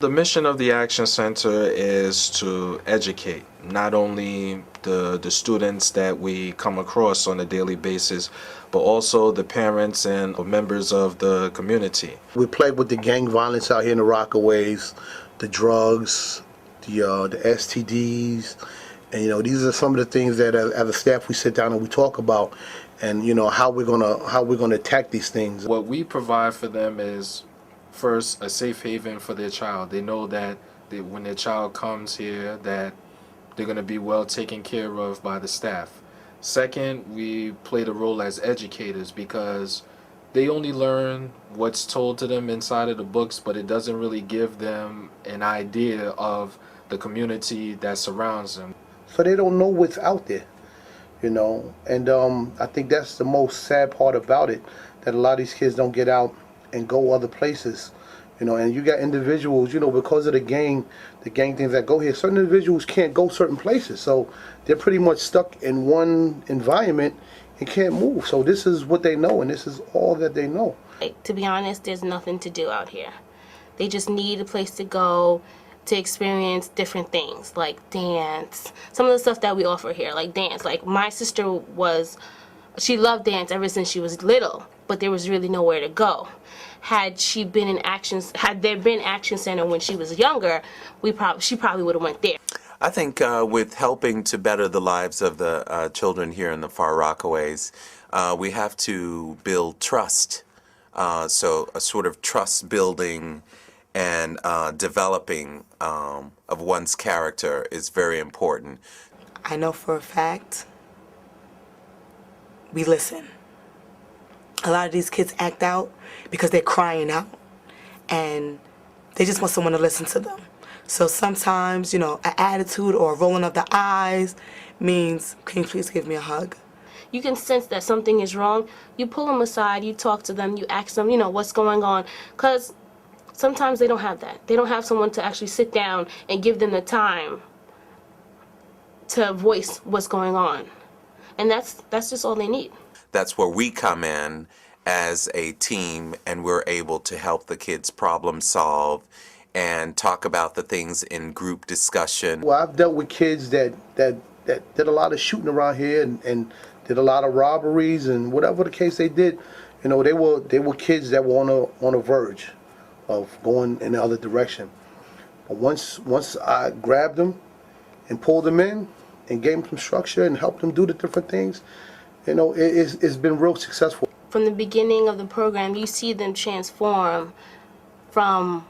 The mission of the Action Center is to educate not only the students that we come across on a daily basis, but also the parents and members of the community. We play with the gang violence out here in the Rockaways, the drugs, the STDs, and these are some of the things that as a staff we sit down and we talk about, and how we're gonna attack these things. What we provide for them is first a safe haven for their child. They know that when their child comes here that they're going to be well taken care of by the staff. Second, we play the role as educators because they only learn what's told to them inside of the books, but it doesn't really give them an idea of the community that surrounds them. So they don't know what's out there, and I think that's the most sad part about it, that a lot of these kids don't get out and go other places, and you got individuals, because of the gang things that go here, certain individuals can't go certain places, so they're pretty much stuck in one environment and can't move. So this is what they know, and this is all that they know. To be honest, there's nothing to do out here. They just need a place to go to experience different things, like dance. Some of the stuff that we offer here, like dance. Like my sister she loved dance ever since she was little, but there was really nowhere to go. Had there been Action Center when she was younger, she probably would have went there. I think with helping to better the lives of the children here in the Far Rockaways, we have to build trust. So a sort of trust building and developing of one's character is very important. I know for a fact we listen. A lot of these kids act out because they're crying out and they just want someone to listen to them. So sometimes, an attitude or a rolling of the eyes means, can you please give me a hug? You can sense that something is wrong. You pull them aside, you talk to them, you ask them, what's going on. Because sometimes they don't have that. They don't have someone to actually sit down and give them the time to voice what's going on. And that's just all they need. That's where we come in as a team, and we're able to help the kids problem solve and talk about the things in group discussion. Well, I've dealt with kids that did a lot of shooting around here and did a lot of robberies and whatever the case they did. They were kids that were on a verge of going in the other direction. But once I grabbed them and pulled them in and gave them some structure and helped them do the different things, it's been real successful. From the beginning of the program, you see them transform from,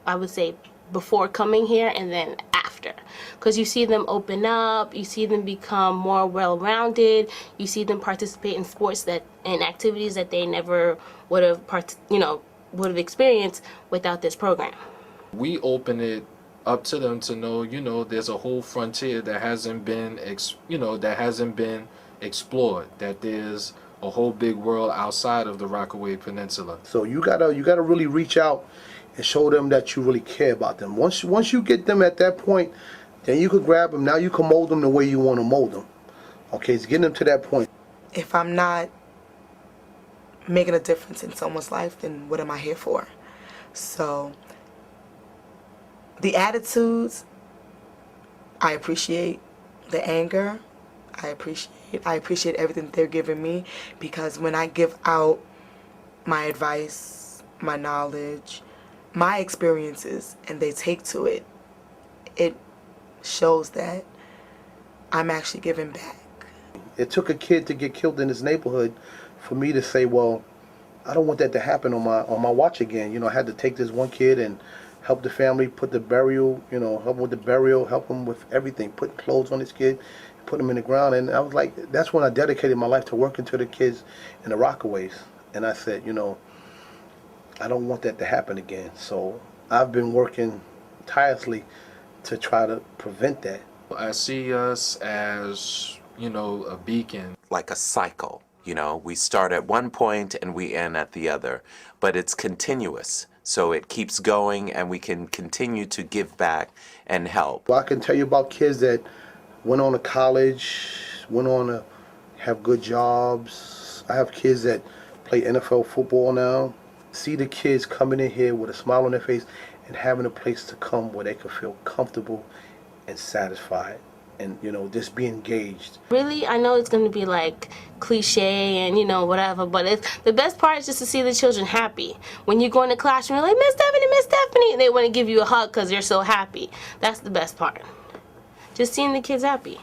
I would say, before coming here and then after. Because you see them open up, you see them become more well-rounded, you see them participate in sports and activities that they never would have experienced without this program. We open it up to them to know, there's a whole frontier that hasn't been, explored, that there's a whole big world outside of the Rockaway Peninsula. So you gotta really reach out and show them that you really care about them. Once you get them at that point, then you could grab them. Now you can mold them the way you want to mold them. Okay, it's getting them to that point. If I'm not making a difference in someone's life, then what am I here for? So the attitudes, I appreciate. The anger, I appreciate everything they're giving me, because when I give out my advice, my knowledge, my experiences, and they take to it, it shows that I'm actually giving back. It took a kid to get killed in his neighborhood for me to say, well, I don't want that to happen on my watch again. I had to take this one kid and help the family put the burial, help him with the burial, help him with everything, put clothes on this kid, put him in the ground. And I was like, that's when I dedicated my life to working to the kids in the Rockaways. And I said, I don't want that to happen again. So I've been working tirelessly to try to prevent that. I see us as, a beacon. Like a cycle, we start at one point and we end at the other, but it's continuous. So it keeps going and we can continue to give back and help. Well, I can tell you about kids that went on to college, went on to have good jobs. I have kids that play NFL football now. See the kids coming in here with a smile on their face and having a place to come where they can feel comfortable and satisfied, and just be engaged. Really, I know it's going to be like cliche and whatever, but the best part is just to see the children happy. When you go in the classroom, you're like, Miss Stephanie, and they want to give you a hug because you're so happy. That's the best part. Just seeing the kids happy.